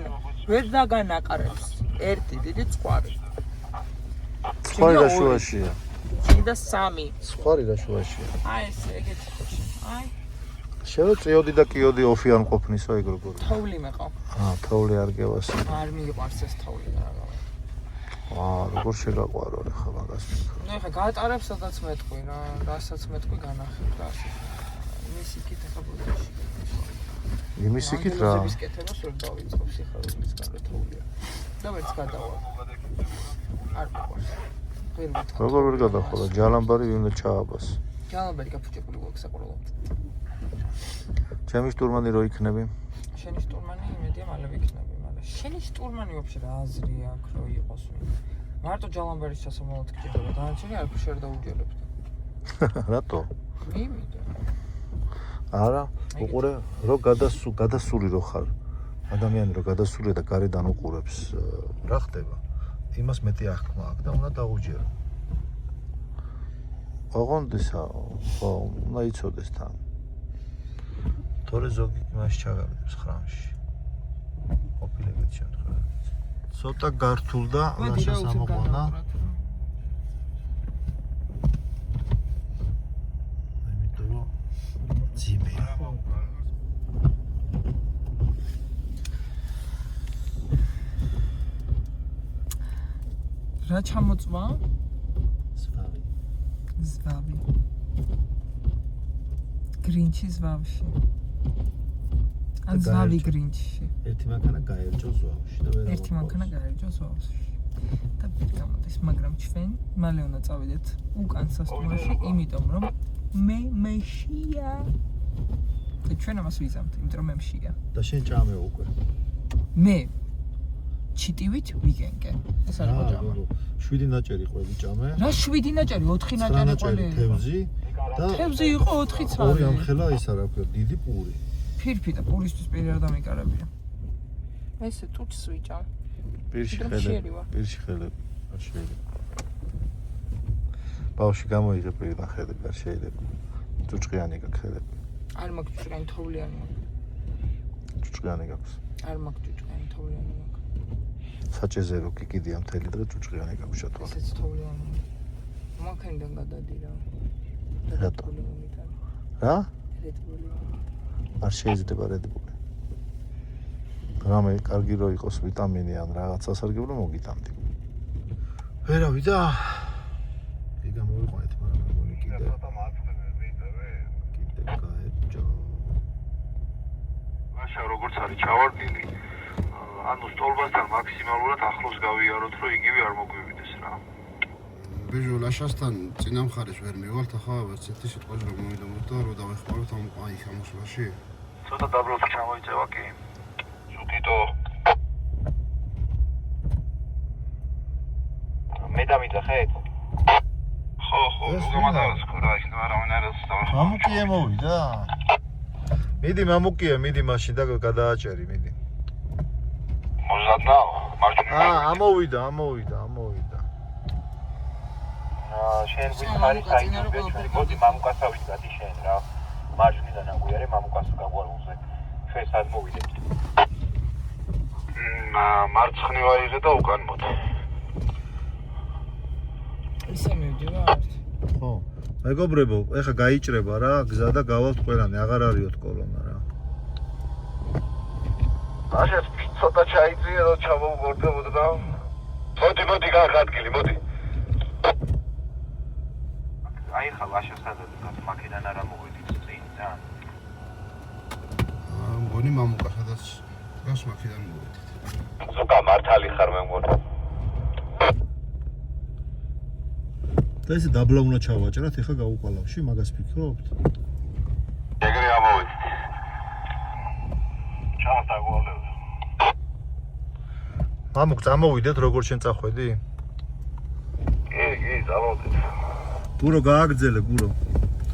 ვერ დაგანაყარებს. ერთი დიდი წვარი. ცხვარი და შუაშია. შიდა სამი. ცხვარი და შუაშია. აი ეს ეგეთი ხოჭი. აი, შევო წიოდი და კიოდი ოფი არ მყოფნისო ეგ როგორ. თოვლი მეყო. თოვლი არ გევას. არ მიყვარს ეს თოვლი და რა. როგორ შეგაყვარო ხა მაგას. ნუ ეხა გაატარებ სადაც მეტყვი რა, რასაც მეტყვი განახებ რა ასე. იმის იქით ეხა ბოდიში. იმის იქით რა. ანგელოზების კეთებას ვერ დავიწყებ სიხარულის გარეთოვლია. და ვერც გადავალ. არ მიყვარს. ვერ მეთქვა. როგორ ვერ გადახვალა ჯალამბარი ვინდა ჩააბას. ჯალამბარი გაფუჭებული გვაქვს საყურებლად. ჩემი შტურმანი რო იქნები? შენი შტურმანი იმედია მალე ვიქნები, მაგრამ შენი შტურმანი ვაფშე რა აზრი აქვს რომ იყოს ვინ. მარტო ჯალამბარის ჩასამალად გჭირდება, დანარჩენი არ შენ დაუჯერებთ. რატო? იმიდა. არა, უყურე, რო გადასული რო ხარ. ადამიანი რო გადასულია და გარედან უყურებს, რა ხდება? იმას მეტი აღქმა აქვს და უნდა დაუჯერო. ოღონდისა, ხო, უნდა იცოდეს თან. თორე ზოგი იმას ჩაგავდებს ხრამში. ყოფილებით შემთხვევებით. ცოტა გართულდა ლაშას ამოყვანა. იმიტომ რომ ძიმეა. რა ჩამოწვა? ზვავი. გრინჩი ზვავში. ან ზვავი გრინჩში. ერთი მანქანა გაერჯო ზვავში და ვერ ერთი მანქანა გაერჯო ზვავში. და ვერ გამოდის, მაგრამ ჩვენ მალე უნდა წავიდეთ უკან სასტუმროში, იმიტომ რომ მე მეშია. და ჩვენ ამას ვიზამთ, იმიტომ რომ მე მეშია. და შენ ჭამე უკვე. მე ჩიტივით ვიგენკე. ეს არის მოჭამა. 7 ნაჭერი ყვები ჭამე. რა 7 ნაჭერი, 4 ნაჭერი ყველი. თევზი და თევზი იყო 4 ორი ცალი. ამხელა ის არა ქვია, დიდი პური. ფირფი და პურისთვის პირი არ დამიკარებია. ესე ტუჩს ვიჭამ. პირში რომ ხელები, შეერი ვარ. პირში ხელები, არ შეიძლება. ბავში გამოიღე პირიდან ხელები, არ შეიძლება. ჭუჭყიანი გაქვს ხელები. არ მაქვს ჭუჭყიანი თოვლიანი მაქვს. ჭუჭყიანი გაქვს. არ მაქვს ჭუჭყიანი თოვლიანი მაქვს. საჭეზე რო კიკიდია მთელი დღე ჭუჭყიანი გაქვს შეთვალე. ესეც თოვლიანი. მანქანიდან გადადი რა. რატო? რა? რედბული. არ შეიძლება რედბული. რამე კარგი რო იყოს ვიტამინი ან რაღაც სასარგებლო მოგიტანდი. ვერავი და იგა მოვიყვანეთ, მაგრამ მეგონი კიდე გაეჭო. მაშა როგორც არის ჩავარდნილი, ანუ სტოლბასთან მაქსიმალურად ახლოს გავიაროთ, რომ იგივე არ მოგვივიდეს რა. ბეჟო ლაშასთან წინა მხარეს ვერ მივალთ, ახლა ვერც ერთი სიტყვა რომ მოვიდომოთ და რომ დავეხმაროთ ამ აი სამოსვლაში. ცოტა დაბლოთ ჩამოიწევა კი. სუკიტო. მე დავიძახეთ? ხო, უგამატაროს ხო რა, იქნება არავინ არ ასწავლა. მამუკია მოვიდა. მიდი მამუკია, მიდი მაშინ და გადააჭერი, მიდი. მოზადნაო, მარჯვნივ. ამოვიდა. შენ ვიხარი საინტერესო მოდი მამუკასავით გადი შენ რა. მარჯვნიდან აგვიარე მამუკას გაგვარულზე. ჩვენ სად მოვიდებთ? მარცხნივ აიღე და უკან მოდი. ისე მივდივართ. ხო. მეგობრებო, ეხა გაიჭრება რა, გზა და გავალთ ყველანი, აღარ არისოთ კოლონა რა. აშეს ცოტა ჩაიძიე რომ ჩამოვგორდებოდ და მოდი გადადგილი მოდი აი ხა ლაშა სადაც მაქედან არა მოვედით წინ და მგონი მამუკა სადაც გას მაქედან მოვედით ზოგა მართალი ხარ მე მგონი და ესე დაბლა უნდა ჩავაჭრათ, ეხა გაუყალავში, მაგას ფიქრობთ? ეგრე ამოვედით ჩავდაგვალებ მამუკ, წამოვიდეთ, როგორ შენ წახვედი? კი, წამოვიდეთ გურო გააგრძელე, გურო.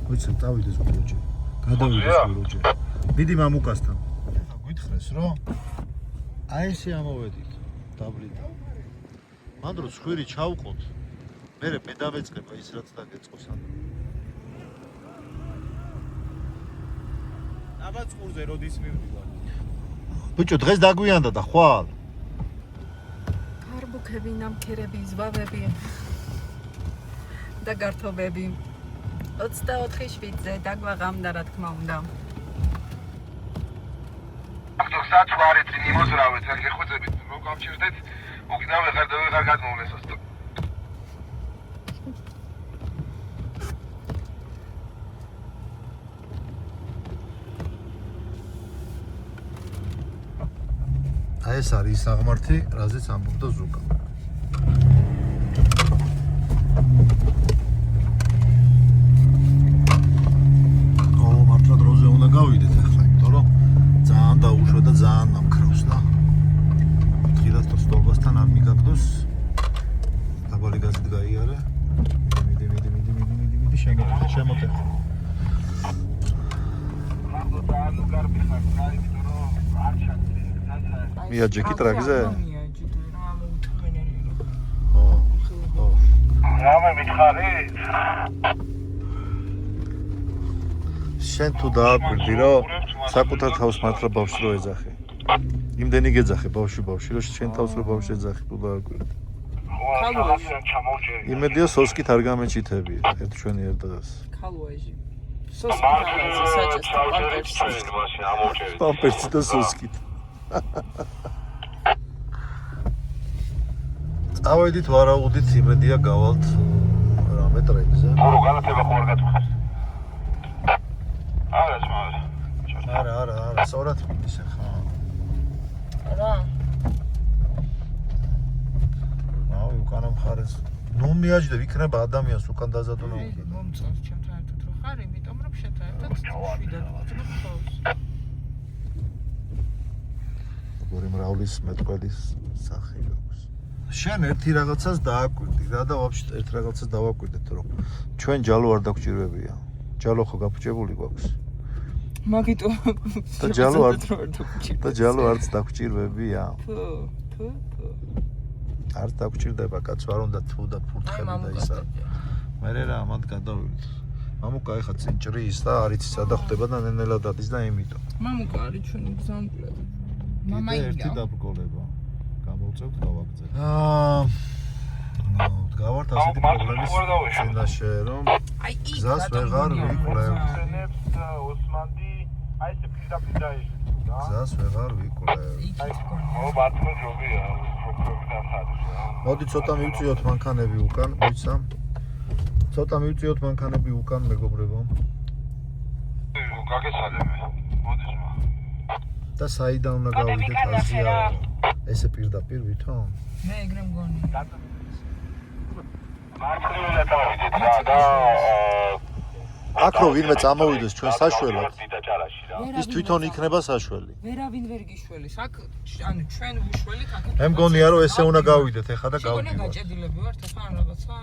ვიცი, წავიდეს გუროჯე. გადავიდეს გუროჯე. მიდი მამუკასთან. ეხა გვითხრეს, რომ აი ესე ამოვედით დაბლიდან. მან რო ცხვირი ჩავყოთ, მერე მე დავეწყება ის რაც დაგეწყოს ან. აბა წყურზე როდის მივდივარ? ბიჭო, დღეს დაგვიანდა და ხვალ. კარბუქები, ნამქერები, ზვავები და გართობები 24/7-ზე დაგვაღამდა რა თქმა უნდა. აქტოსაც ვარით იმოზრავეთ არ გეხვეწებით მოგამჩერდეთ უკიდავ ვეღარ გადმოვლეს ასტო აი ეს არის საღმართი, რაზეც ამბობდა ზუკა. მართლა დროზე უნდა გავიდეთ ახლა, იმიტომ რომ ძალიან დაუშვა და ძალიან ნამქრავს და ხილად თუ სტოლბასთან არ მიგაგდოს. დაბალი გაზით გაიარე. მიდი შემოტეხე. მიაჯექი ტრაგზე? რამე მითხარი? შენ თუ დააკვირდი რომ საკუთარ თავს მართლა ბავშვს რო ეძახე. იმდენი გეძახე ბავშვი რომ შენ თავს რო ბავშვს ეძახი თუ დააკვირდი. იმედია სოსკით არ გამეჩითები ერთ ჩვენი ერთ დღეს. ქალუაჟი. სოსკით საჭესთან პამპერსი და სოსკით. წავედით ვარაუდით იმედია გავალთ რამე ტრეკზე. ორო განათება ხო არ გაწუხებს არა, სწორად მიდის ახლა. რა? აუ, უკანა მხარეს. ნუ მიაჯდებ, იქნება ადამიანს უკან დაზადონა. მომწონს ჩემთან ერთად რო ხარ, იმიტომ რომ შენთან ერთად შვიდად ვწვდოს. როგორი მრავლის მეტყველის სახე აქვს. შენ ერთი რაღაცას დააკვირდი რა და ვაფშე ერთ რაღაცას დავაკვირდეთ რომ ჩვენ ჯალო არ დაგვჭირვებია. ჯალო ხო გაფუჭებული გვაქვს. მაგიტო და ჯალო არც დაგვჭირვებია. თუ. არც დაგვჭირდება კაც ვარ უნდა თუ და ფურთხები და ისა. მერე რა ამათ გადავიდეთ. მამუკა ეხა წინ ჭრის და არ იცი სადა ხვდება და ნენელა დადის და იმიტომ. მამუკა არის ჩვენი გზამკვლევი. მამა ერთი დაბრკოლება. გამოვწევთ გავაგზავნე. გავართ ასეთი პრობლემის წინაშე რომ გზას ვეღარ ვიკვლევ. ოსმანდი აი ეს პირდაპირ გზას ვეღარ ვიკვლევ. ო ბატონო ჯობია პრობლემა ხარჯ. მოდი ცოტა მივწიოთ მანქანები უკან, მოიცა. ცოტა მივწიოთ მანქანები უკან მეგობრებო. გაგეცადე მე. მოდი ძმა. და საიდან უნდა გავიდეთ აზია? ესე პირდაპირ ვითომ? მე ეგრე მგონი. მართლია დავიდეთ და აქ რო ვინმე წამოვიდეს ჩვენ საშველად. ის თვითონ იქნება საშველი. ვერავინ ვერ გიშველის. აქ ანუ ჩვენ ვიშველით აქ. მე მგონია რომ ესე უნდა გავიდეთ ეხა და გავიდეთ. გავიდეთ. გაჭედილები ვართ ახლა ან რაღაცა?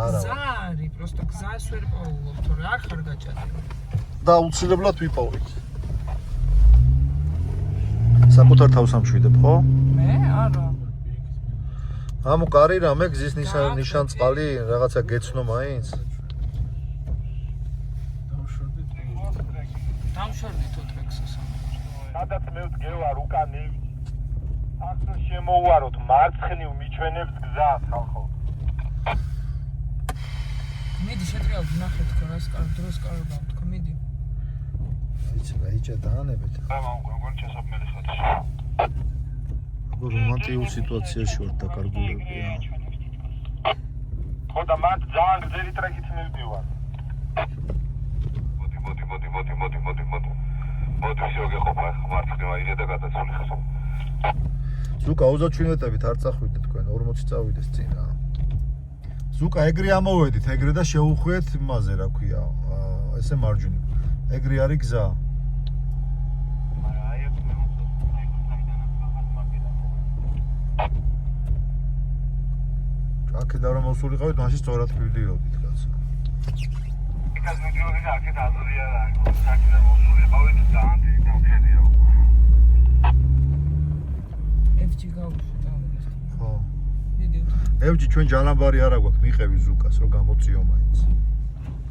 არა. გზა არის, просто გზას ვერ პოულობ, თორე არ ხარ გაჭედილი. და უცილებლად ვიპოვეთ. საკუთარ თავს ამშვიდებ, ხო? მე არა. ამუკა არის რამე გზის ნიშანწყალი, რაღაცა გეცნო მაინც? დამშორდით ოტრექსს. სადაც მე ვდგევარ უკან აქ შემოვაროთ მარცხნივ მიჩვენებს გზას ხალხო. მიდი შეტრიალ ვნახე თქო რას დროს კარგავ თქო მიდი იცი გაიჭა დაანებეთ როგორ შესაბმელი ხარ როგორ რომანტიულ სიტუაციაში ვარ დაკარგულებია ხო და მათ ძალიან გზელი ტრეკით მივდივარ მოდი შეგეყოფა მარცხნივ აიღე და გადაცული ხარ ზუკა 27 მეტებით არ წახვიდეთ თქვენ 40 წავიდეს წინ რა ზუკა ეგრე ამოვედით ეგრე და შეუხვიეთ იმაზე რა ქვია ესე მარჯვნივ ეგრე არის გზა აქედან რომ მოსულიყავით მაშინ სწორად მივდიოდით კაცო იქაც მიდიოდი და აქეთ აზრია რა აქედან მოსულიყავით ძალიან დიდი გამქენია FG გავუშვით ხო მიდი FG ჩვენ ჯალამბარი არა გვაქვს მიყევი ზუკას რომ გამოწიო მაინც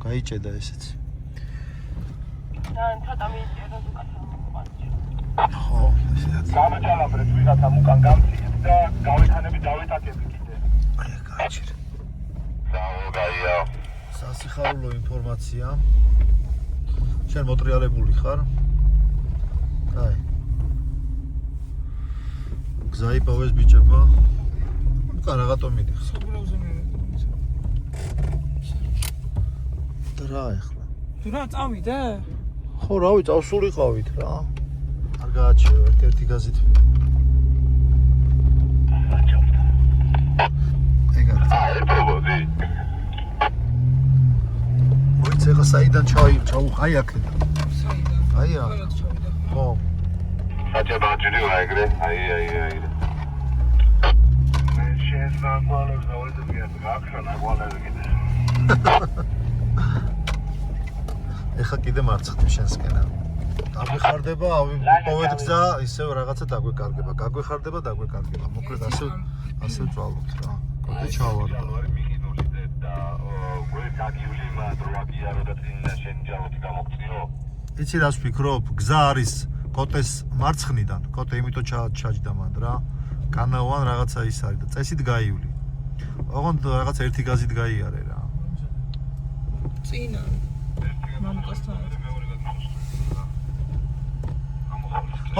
გაიჭედა ესეც და ცოტა მიიჭერა ზუკას ხო ესეც გამაჯალაბრეთ ვიღაცა უკან გამწიეთ და გავეთანები დავითაკები კიდე აი გაიჭირე გაია სასიხარულო ინფორმაცია შენ მოტრიალებული ხარ? კაი გზა იპოვეს ბიჭებმა უკან რაღაცო მიდიხ საგულავზე მივედი და რა ეხლა თუ რა წავიდე? ხო რავი წავსულიყავით რა არ გააჩერე ერთ-ერთი გაზით პრობოდი მოიცა ხა საიდან ჩავუხ აი აქედან საიდან? აი აქ ყველად ჩავიდა ხო საჭება ჯულიო ეგრე აი შენს ნაკვალებს დავეძებია გაქრა ნაკვალები კიდე ეხა კიდე მარცხნივ შენსკენა დაგვეხარდება მოპოვეთ გზა ისევ რაღაცა დაგვეკარგება გაგვეხარდება დაგვეკარგება მოკლედ ასე ვწვალოთ რა კოდე ჩავარდა იცი რას ვფიქრობ გზა არის კოტეს მარცხნიდან კოტე იმიტომ ჩაჯდა მან რა კანაوان რაღაცა ის არის და წესით გაივლი ოღონდ რაღაც ერთი გაზით გაიარე რა წინა მამუკასთან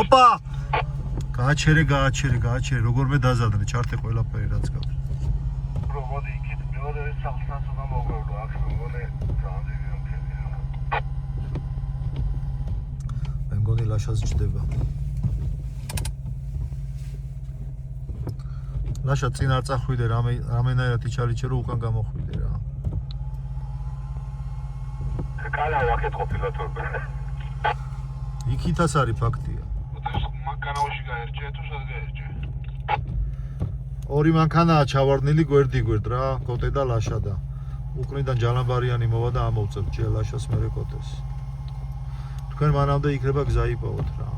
ოპა გააჩერე როგორმე დაზადნე ჩარტე ყველაფერი რაც გაქვს პრობოდი იქით მეორე სახსნასო და მოგვევლო აქ მოგონე ძალიან დიდი გამქენია მე მგონი ლაშას ჯდება ლაშა წინ არ წახვიდე რამენაირად იჩარიჩე რომ უკან გამოხვიდე რა კალა ვაკეთ ყოფილა თორე იქითაც არის ფაქტია მანქანაში გაერჯე თუ სად გაერჯე ორი მანქანაა ჩავარდნილი გვერდ რა კოტე და ლაშა და უკრინდან ჯალამბარიანი მოვა და ამოვწევთ ჯერ ლაშას მერე კოტეს თქვენ მანამდე იქნება გზა იპოვოთ რა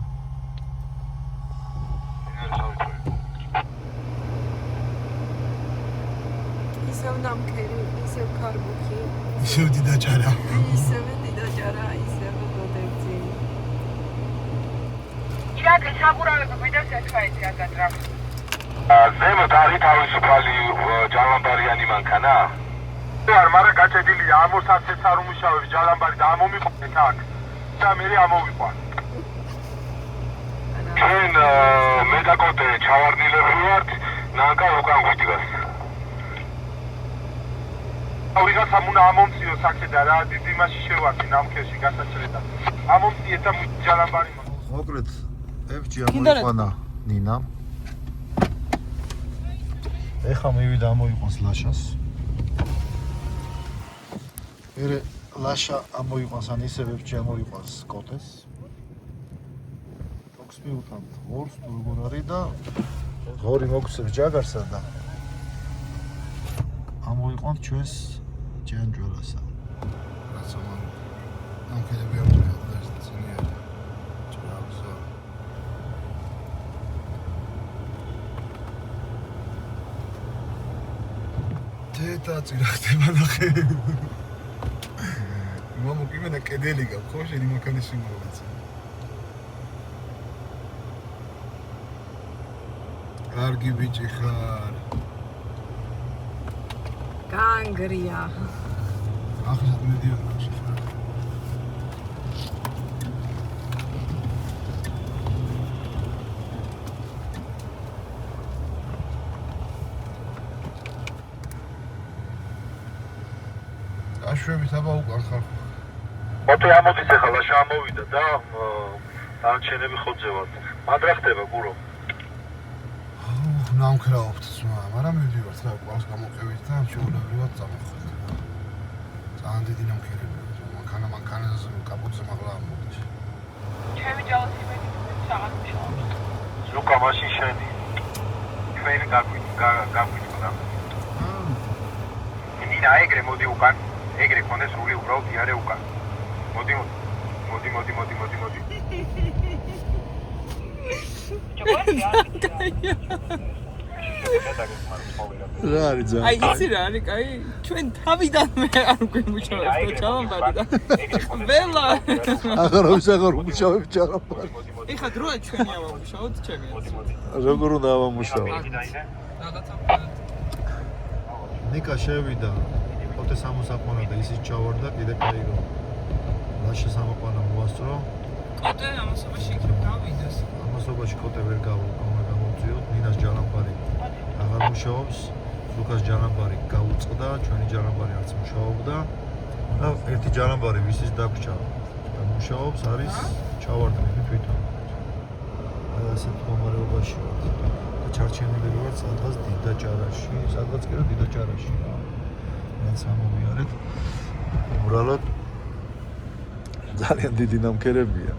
ისევ ნამქერი, ისევ კარბუქი, ისევ დიდაჭარა ისევ დიდაჭარა, ისევ გოდერძი. ირაკი საბურავები გვიდევს ერთმანეთს რა გაძრავ. ზემოთ არის თავისუფალი ჯალამბარიანი მანქანა არ მარა გაჭედილია ამოსაცეც არ უმუშავებს ჯალამბარი და ამომიყვანეთ აქ და მე ამოვიყვან ჩვენ მე და კოტე ჩავარდნილები ვართ ნანკა უკან გვიდგას ვიღაცამ უნდა ამომწიოს აქედან რა დიდი მასში შევარდი ნამქერში გასაჭრელად ამომწიეთ და ჯალამბარი მოკლედ FG ამოიყვანა ნინა ეხა მივიდა ამოიყვანს ლაშას ერე ლაშა ამოიყვანს ან ისევ FG ამოიყვანს კოტეს თოქს მიუტანთ ორს თუ როგორ არის და ორი მოგცევს ჯაგარსა და ამოიყვანთ ჩვენს ჯანჯვალასა რაც ამან ნამქერები ამოიღო და ეს წინიერი ჭრავსა თეთა წირახდება ნახე მამო კიმენა კედელი გაქვს ხო შენი მანქანის სიმბოლოც კარგი ბიჭი ხარ განგრია. ახლა მედიოდა შეხება. აშვებით აბა უკან ხალხო. მოტო ამოდის ახლა შემოვიდა და დანარჩენები ხოძევათ. მადრა ხდება გურო. ნამქრაობთ ძმა, მაგრამ მივდივართ რა ყავს გამოყევით და შეულებრივად წამოხდით. ძალიან დიდი ნამქერებია. მანქანაზე კაპოტზე მაღლა ამოდის. ჩემი ჯალათი საღამო მუშაობს. ლუკა მაშინ შენი. ჩვენი გაგვიწყდა. მინა ეგრე მოდი უკან. ეგრე ქონდეს სული უბრალოდ იარე უკან. მოდი. რა არის ძა? აი იცი რა არის, კაი, ჩვენ თავიდანვე არ გვიმუშავებს ჩალამბარი და ველა. აღარ უმუშავებ ჯალამბარი. ეხა დროა ჩვენი ავამუშაოთ ჩემი. როგორ უნდა ავამუშავო? რაღაცა ნიკა შევიდა. ხოთე სამოსაყვანო და ისიც ჩავარდა კიდე კაი რომ ლაშა სამოყვანო მოასწრო. კოტე ამასობაში იქ გავიდეს. ამასობაში ხოთე ვერ გამოვწიოთ. ნინას ჯალამბარი აღარ მუშაობს. ლუკას ჯალამბარი გაუწყდა, ჩვენი ჯალამბარი არც მუშაობდა. და ერთი ჯალამბარი ვისის დაგვრჩა და მუშაობს არის ჩავარდნები თვითონ. აი ასეთ მდგომარეობაში ვართ. და ჩარჩენილი ვარ სადღაც დიდაჭარაში, სადღაც კი რა დიდაჭარაში რა. მეც ამოვიარეთ. უბრალოდ ძალიან დიდი ნამქერებია.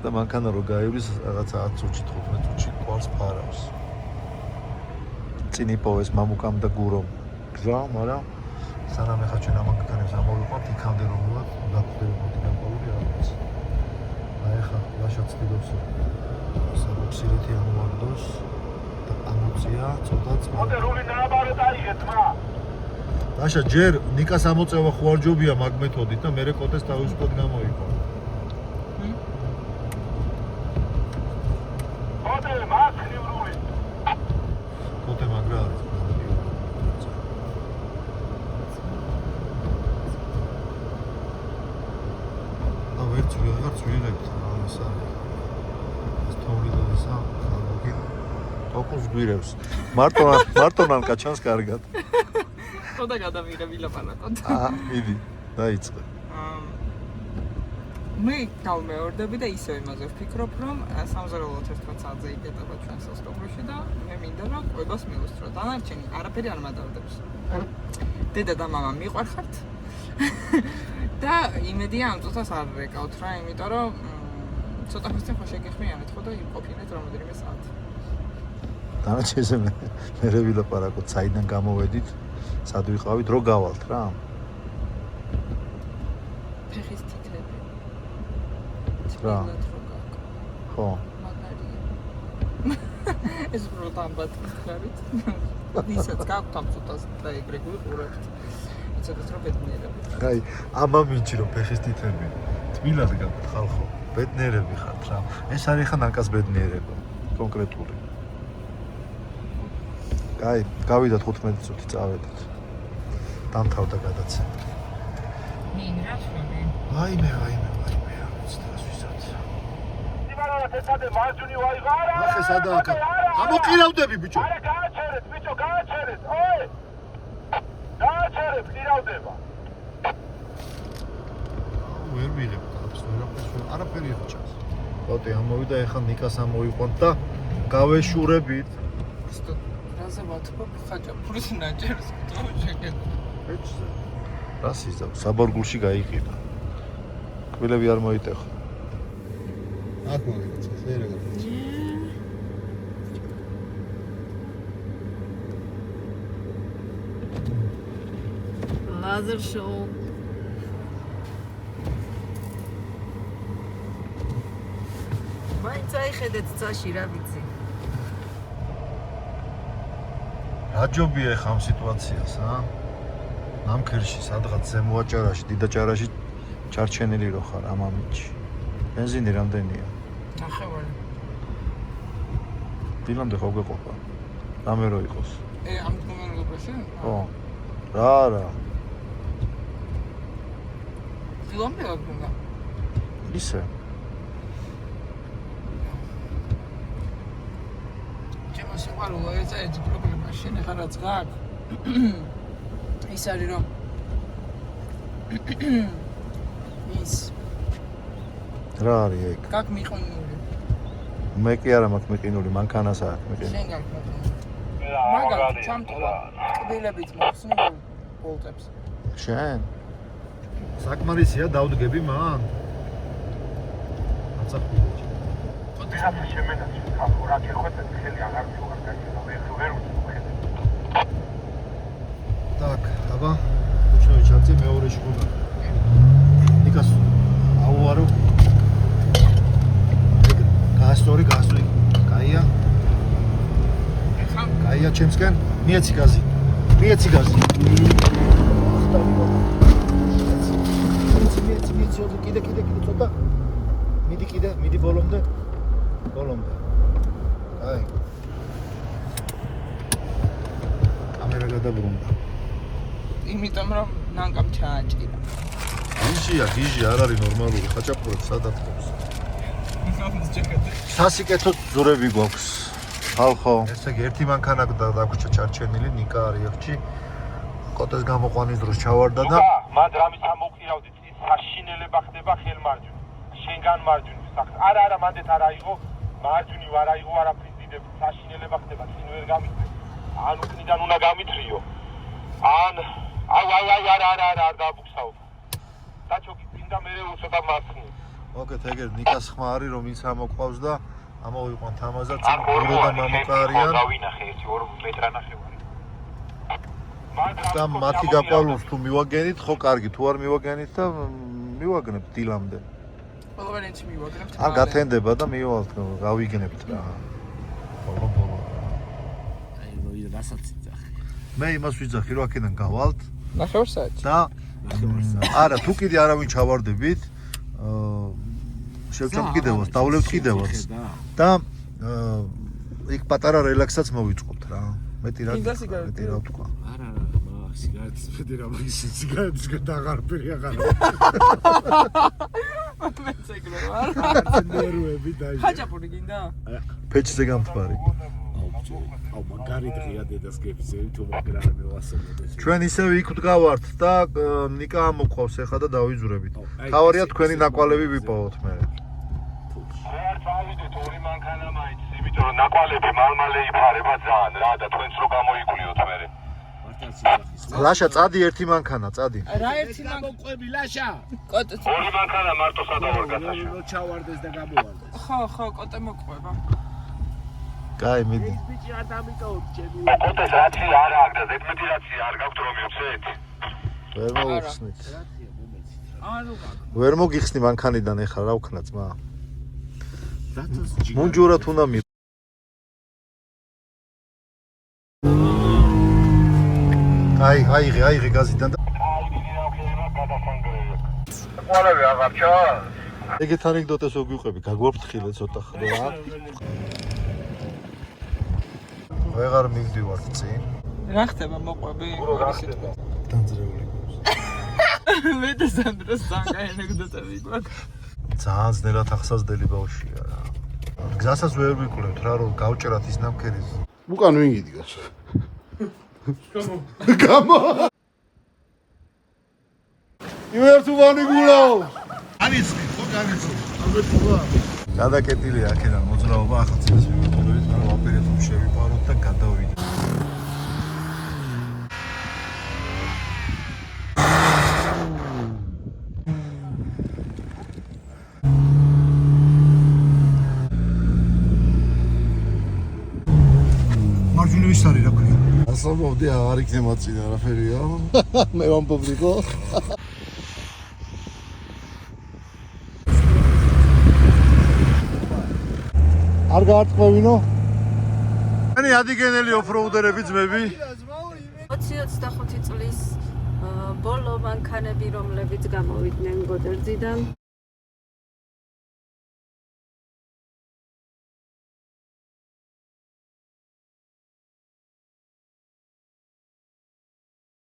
და მანქანა რო გაივლის რაღაცა 10 წუთში 15 წუთში ყავს ფარავს. წინ იპოვეს მამუკამ და გურომ გზა, მაგრამ სანამ ეხა ჩვენ ამ მანქანებს ამოვიყვანთ, იქამდე რომ ვიყავ, დაგვხვდებოდით გამყოლური რაღაც. აი ეხა ლაშაც დიდობს. საბოქსირეთი ამოვარდოს და ამოწია ცოტაც. მოდე რული დააბარე დაიღე თმა. დაშა ჯერ ნიკას ამოწევა ხوارჯობია მაგ მეთოდით და მერე კოტეს თავისუფლად გამოიყო. მოდე მაქნი რული. კოტე მაგრა არის. და ვერც ვიღებთ ამას არის. ეს თოვლი და ისა ხალხი თოკოს გვირევს. მარტონან კაჩანს კარგად. ხოდა გადავიღე ვილაპარაკოთ. მიდი, დაიწყე. მე გავმეორდები და ისევ იმაზე ვფიქრობ, რომ 3:11 საათზე იკეტება ჩვენ სასტუმროში და მე მინდა რომ ყვებას მივუსწრო. დანარჩენი არაფერი არ მადავდებს. დედა და მამა მიყვარხართ. და იმედია ამ წუთას არ რეკავთ რა, იმიტომ რომ ცოტა ხნის წინ ხო შეგეხმიანეთ ხო და იმყოფინეთ რამოდენიმე საათი. დანარჩენზე მე ვილაპარაკოთ, საიდან გამოვედით, სად ვიყავით, რო გავალთ რა. ფეხის თითები. რა? ხო. მაგარია. ეს უბრალოდ ამბად ხარით. ისაც გაქვთ ამ წუთას და ეგრე გვიყურებთ. იცოდეთ რომ ბედნიერები. აი, ამა მინჩი რომ ფეხის თითები თბილად გაქვთ ხალხო. ბედნიერები ხართ რა. ეს არის ხან ანკას ბედნიერება კონკრეტული. აი, გავიდათ 15 წუთი წავედით. დამთავრდა გადაცემა. ნინ რა შევი? აიმე, ცდას ვისად. იმალა თეთრად მარჯვნი ვაიღარა. ახე სადაა? ამოყირავდები ბიჭო. არა გააჩერეთ ბიჭო, გააჩერეთ. ой! გააჩერეთ, ყირავდება. ვერ ვიღებ თავს, არაფერი არ ჩანს. ხოთე ამოვიდა, ეხლა ნიკას ამოვიყვანთ და გავეშურებით. რაზე ვათქობ ხაჭაპურის ნაჭერს გთხოვშეკეთ. ეჭზე. რა სიზავ, საბორგულში გაიყიდა. კბილები არ მოიტეხა. აქ მოგეცა, შეიძლება გაიწე. ლაზერ შოუ. მაინც აიხედეთ წაში რა ვიცი. რა ჯობია ეხა ამ სიტუაციას, ნამქერში, სადღაც ზემოაჭარაში, დიდაჭარაში ჩარჩენილი რო ხარ ამ ამიჩი. бенზინი რამდენია? ნახევარი. დილამდე ხო გეყოფა? რამე რო იყოს? ამ მდგომარეობაში? ხო. რა. დილამდე გაგუნდა. ისე. ჩემო სიყვარულო ეს პრობლემა შენ ახლა რაც გაქვს. ის არის რომ ის რა არის ეგ? გაკ მიყინული. მე კი არა მაქვს მიყინული, მანქანას აქვს მიყინული. შენ გაკ მიყინული. მაგალითად ჩამტოლა კბილებიც მოხსნილ ბოლტებს. შენ საკმარისია დავდგები მან? აცახვილე. ხოთი შემენაში ხალხურად ეხოთე ხელი აღარ მივარ გაიგო ვერ ვხედე. Так, აბა, უჩვენე ჩარტი მეორე შეგუნა. ნიკას აუარო. გასტორი, კაია. კაია ჩემსკენ, მიეცი გაზი. მიეცი კიდე ცოტა. მიდი ბოლომდე. აი. კამერა გადაბრუნდა. იმიტომ რომ ნანკამ ჩააჭირა. გიჟი არ არის ნორმალური, ხაჭაპურებს სადათქობს. სასიკეთო ძურები გვაქვს. ხალხო, ესე იგი ერთი მანქანა დაგვრჩა ჩარჩენილი, ნიკა არის ეხჩი. კოტეს გამოყვანის დროს ჩავარდა და მან რამის ამოყირავდით ის საშინელება ხდება ხელმარჯვნივ. შენგან მარჯვნივ სახს. არა, მანდეთ არ აიღო, მარჯვნივ არ აიღო არაფრის დიდებ საშინელება ხდება, წინ ვერ გამიწე. ან უკნიდან უნდა გამიწრიო. ან არა დაბუქსაო. დაჩოგი წინდა მე უცოტა მასნი. მოკეთ ეგერ ნიკას ხმა არის რომ ის ამოყვავს და ამოვიყვან თამაზად წინ გურო და მამუკა არიან. დავინახე ერთი 2 მეტრა ნახევარი. და მათი გაკვალულს თუ მივაგენით, ხო კარგი, თუ არ მივაგენით და მივაგნებთ დილამდე. ყველგანიც მივაგნებთ. ან გათენდება და მივალთ, გავიგნებთ რა. ბოლო. აი როი რასაც იძახი. მე იმას ვიძახი რომ აქედან გავალთ ნახევარ საათი. და არა, თუ კიდე არავინ ჩავარდებით, შევჭამ კიდევაც, დავლევთ კიდევაც და იქ პატარა რელაქსაც მოვიწყობთ რა. მეტი რა ვთქვა. არა, სიგარეტის მეტი რა მაგის სიგარეტის გადაღარბერი აღარ. მე წეგლო ვარ. ნერვები დაიჭირა. ხაჭაპური გინდა? ფეჩზე გამთვარი. აუ მაგარი დღეა დედას გეფიცები თუ მაგრა მევასწავლე. ჩვენ ისევ იქ ვდგავართ და ნიკა ამოყვავს ახლა და დავიძურებით. თავარია თქვენი ნაკვალები ვიპოვოთ მე. არ წავიდეთ ორი მანქანა მაინც, იმიტომ რომ ნაკვალები მალმალე იფარება ძალიან რა და თქვენც რო გამოიკვლიოთ მე. ლაშა, წადი ერთი მანქანა, წადი. რა ერთი მოყვები ლაშა. კოტე. ორი მანქანა მარტო სადავარ გასაშა. რო ჩავარდეს და გამოვარდეს. ხო, კოტე მოყვება. კაი, მიდი. ბიჭი არ დამიტოვოთ ჩემი. კოტეს რაცი არა აქ და ზედმეტი რაცი არ გაქვთ რომ მივცეთ. ვერ მოვიხსნით. არ უყავ. ვერ მოგიხსნი მანქანიდან ახლა რა ვქნა ძმა? დათოს ჯიგარი. მუნჯურად უნდა მი აიღე გაზიდან და ყველები აღარ ჩას. ეგეთ ანეკდოტას ვიყვები, გაგვაფრთხილე ცოტა ხდება. ვეღარ მივდივართ წინ. რა ხდება მოყვები? დანძრეული გვაქვს. მე და სანდროს ძალიან ანეკდოტები გვაქვს. ძალიან ძნელად ახსაზდელი ბავშვია რა. გზასაც ვერ ვიკვლევთ რა, რომ გავჭერათ ის ნამქერი. უკან ვინ იდგას? გამო. იმერთუბანი გულაო. განიცხი, ხო განიცხი. ამეთქვა. გადაკეტილია აქედან მოძრაობა ახალციხის ვიმეთოდებით, მაგრამ ოპერატორი შევიპაროთ და გადავიდეთ. მარჯვნივ ის არის რა ქვია. ასამოვდი აღარ იქნება წინ არაფერია. მე ვამბობდიკო. არ გაარტყმევინო? მენი ადიგენელი ოფროუდერები ძმები. 20-25 წლის ბოლო მანქანები, რომლებიც გამოვიდნენ გოდერძიდან.